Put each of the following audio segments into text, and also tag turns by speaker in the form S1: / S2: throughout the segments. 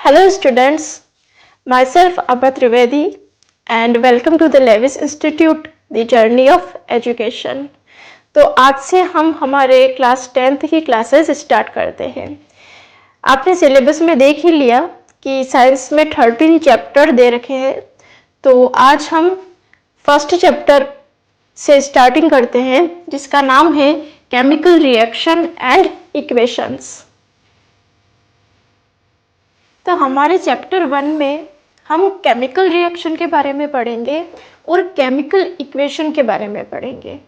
S1: Hello students, myself Abha Trivedi and welcome to the Levis Institute, the journey of education। तो आज से हम हमारे क्लास 10th की क्लासेस स्टार्ट करते हैं। आपने सिलेबस में देख ही लिया कि साइंस में 13 चैप्टर दे रखे हैं, तो आज हम फर्स्ट चैप्टर से स्टार्टिंग करते हैं जिसका नाम है केमिकल रिएक्शन एंड इक्वेशंस। तो हमारे चैप्टर 1 में हम केमिकल रिएक्शन के बारे में पढ़ेंगे और केमिकल इक्वेशन के बारे में पढ़ेंगे।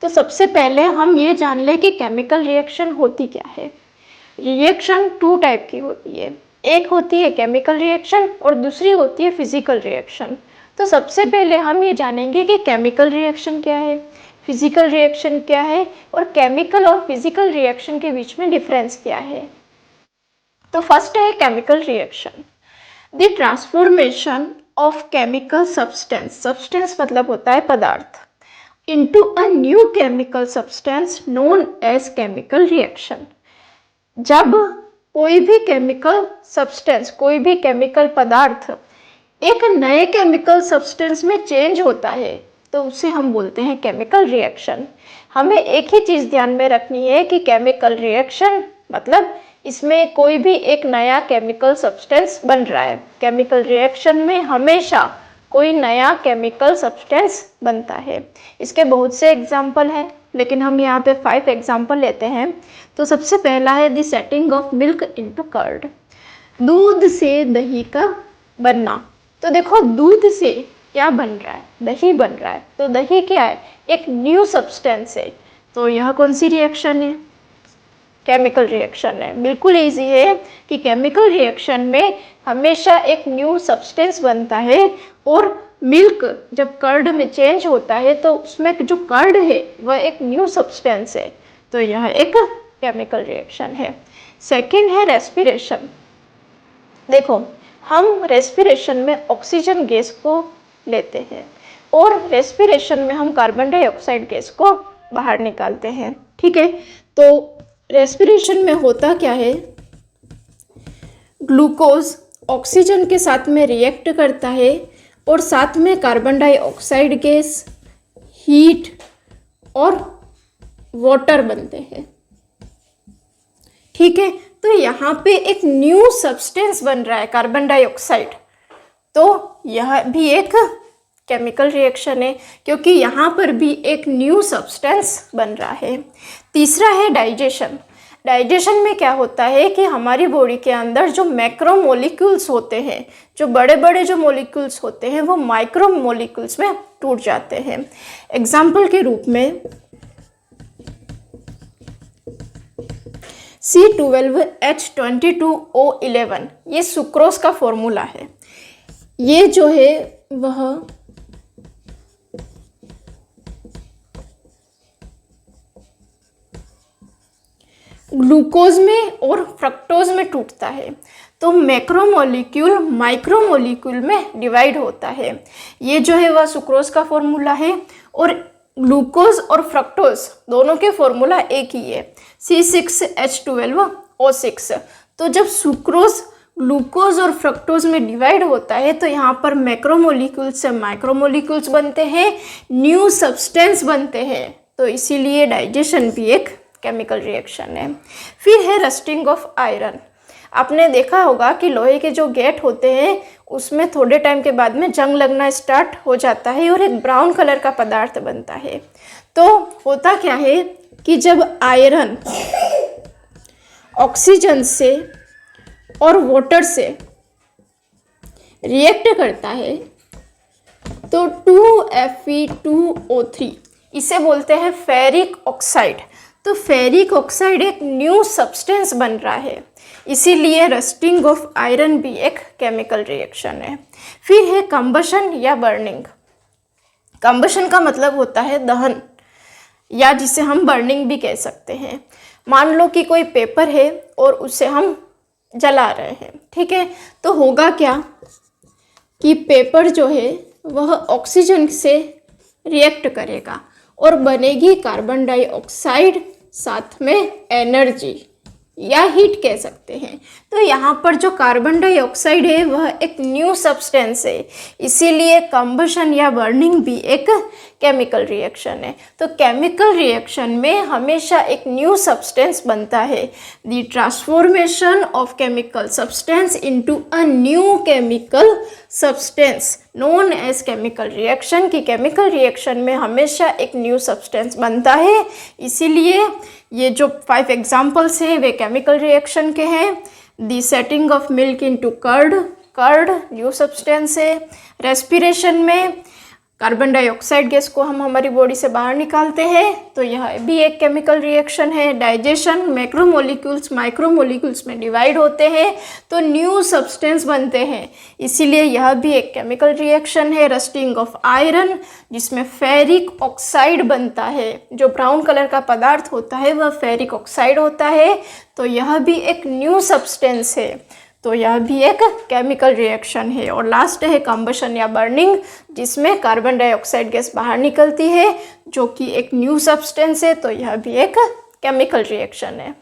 S1: तो सबसे पहले हम ये जान लें कि केमिकल रिएक्शन होती क्या है। रिएक्शन 2 टाइप की होती है, एक होती है केमिकल रिएक्शन और दूसरी होती है फिजिकल रिएक्शन। तो सबसे पहले हम ये जानेंगे कि केमिकल रिएक्शन क्या है, फिजिकल रिएक्शन क्या है और केमिकल और फिजिकल रिएक्शन के बीच में डिफरेंस क्या है। तो फर्स्ट है chemical reaction. The transformation of chemical substance, substance मतलब होता है पदार्थ, into a new chemical substance known as chemical reaction. जब कोई भी केमिकल सब्सटेंस, कोई भी केमिकल पदार्थ एक नए केमिकल सब्सटेंस में चेंज होता है तो उसे हम बोलते हैं केमिकल रिएक्शन। हमें एक ही चीज़ ध्यान में रखनी है कि केमिकल रिएक्शन मतलब इसमें कोई भी एक नया केमिकल सब्सटेंस बन रहा है। केमिकल रिएक्शन में हमेशा कोई नया केमिकल सब्सटेंस बनता है। इसके बहुत से एग्जाम्पल हैं, लेकिन हम यहाँ पे 5 एग्जाम्पल लेते हैं। तो सबसे पहला है the setting of milk into curd, दूध से दही का बनना। तो देखो दूध से क्या बन रहा है, दही बन रहा है। तो दही क्या है, एक न्यू सब्सटेंस है। तो यह कौन सी रिएक्शन है, केमिकल रिएक्शन है। बिल्कुल इजी है कि केमिकल रिएक्शन में हमेशा एक न्यू सब्सटेंस बनता है और मिल्क जब कर्ड में चेंज होता है तो उसमें जो कर्ड है वह एक न्यू सब्सटेंस है। तो यह एक केमिकल रिएक्शन है। सेकंड है रेस्पिरेशन। देखो हम रेस्पिरेशन में ऑक्सीजन गैस को लेते हैं और रेस्पिरेशन में हम कार्बन डाइऑक्साइड गैस को बाहर निकालते हैं। ठीक है, तो रेस्पिरेशन में होता क्या है, ग्लूकोज ऑक्सीजन के साथ में रिएक्ट करता है और साथ में कार्बन डाइऑक्साइड गैस, हीट और वाटर बनते हैं। ठीक है, तो यहाँ पे एक न्यू सब्सटेंस बन रहा है कार्बन डाइऑक्साइड। तो यह भी एक केमिकल रिएक्शन है क्योंकि यहाँ पर भी एक न्यू सब्सटेंस बन रहा है। तीसरा है डाइजेशन। डाइजेशन में क्या होता है कि हमारी बॉडी के अंदर जो मैक्रो मोलिक्यूल्स होते हैं, जो बड़े बड़े जो मोलिक्यूल्स होते हैं वो माइक्रो मोलिक्यूल्स में टूट जाते हैं। एग्जाम्पल के रूप में C12H22O11, ये सुक्रोज का फॉर्मूला है। ये जो है वह ग्लूकोज में और फ्रक्टोज में टूटता है। तो मैक्रो मोलिक्यूल माइक्रो मोलिक्यूल में डिवाइड होता है। ये जो है वह सुक्रोज का फॉर्मूला है और ग्लूकोज और फ्रक्टोज दोनों के फॉर्मूला एक ही है, C6H12O6। तो जब सुक्रोज ग्लूकोज और फ्रक्टोज में डिवाइड होता है तो यहाँ पर मैक्रोमोलिक्यूल्स से माइक्रोमोलिक्यूल्स बनते हैं, न्यू सब्सटेंस बनते हैं। तो इसीलिए डाइजेशन भी एक केमिकल रिएक्शन है। फिर है रस्टिंग ऑफ आयरन। आपने देखा होगा कि लोहे के जो गेट होते हैं उसमें थोड़े टाइम के बाद में जंग लगना स्टार्ट हो जाता है और एक ब्राउन कलर का पदार्थ बनता है। तो होता क्या है कि जब आयरन ऑक्सीजन से और वाटर से रिएक्ट करता है तो 2Fe2O3, इसे बोलते हैं फेरिक ऑक्साइड। तो फेरिक ऑक्साइड एक न्यू सब्सटेंस बन रहा है, इसीलिए रस्टिंग ऑफ आयरन भी एक केमिकल रिएक्शन है। फिर है कंबशन या बर्निंग। कंबशन का मतलब होता है दहन, या जिसे हम बर्निंग भी कह सकते हैं। मान लो कि कोई पेपर है और उसे हम जला रहे हैं। ठीक है, तो होगा क्या कि पेपर जो है वह ऑक्सीजन से रिएक्ट करेगा और बनेगी कार्बन डाइऑक्साइड साथ में एनर्जी। या हीट कह सकते हैं। तो यहाँ पर जो कार्बन डाइऑक्साइड है वह एक न्यू सब्सटेंस है, इसीलिए कंबशन या बर्निंग भी एक केमिकल रिएक्शन है। तो केमिकल रिएक्शन में हमेशा एक न्यू सब्सटेंस बनता है। The transformation of chemical substance into a new chemical substance known as chemical reaction, की केमिकल रिएक्शन में हमेशा एक न्यू सब्सटेंस बनता है। इसीलिए ये जो 5 एग्जाम्पल्स हैं वे केमिकल रिएक्शन के हैं। The setting of milk into curd, curd new substance है। रेस्पिरेशन में कार्बन डाइऑक्साइड गैस को हम हमारी बॉडी से बाहर निकालते हैं, तो यह भी एक केमिकल रिएक्शन है। डाइजेशन, मैक्रोमोलिक्यूल्स माइक्रोमोलिक्यूल्स में डिवाइड होते हैं तो न्यू सब्सटेंस बनते हैं, इसीलिए यह भी एक केमिकल रिएक्शन है। रस्टिंग ऑफ आयरन, जिसमें फेरिक ऑक्साइड बनता है, जो ब्राउन कलर का पदार्थ होता है वह फेरिक ऑक्साइड होता है, तो यह भी एक न्यू सब्सटेंस है, तो यह भी एक केमिकल रिएक्शन है। और लास्ट है कंबशन या बर्निंग, जिसमें कार्बन डाइऑक्साइड गैस बाहर निकलती है जो कि एक न्यू सब्सटेंस है, तो यह भी एक केमिकल रिएक्शन है।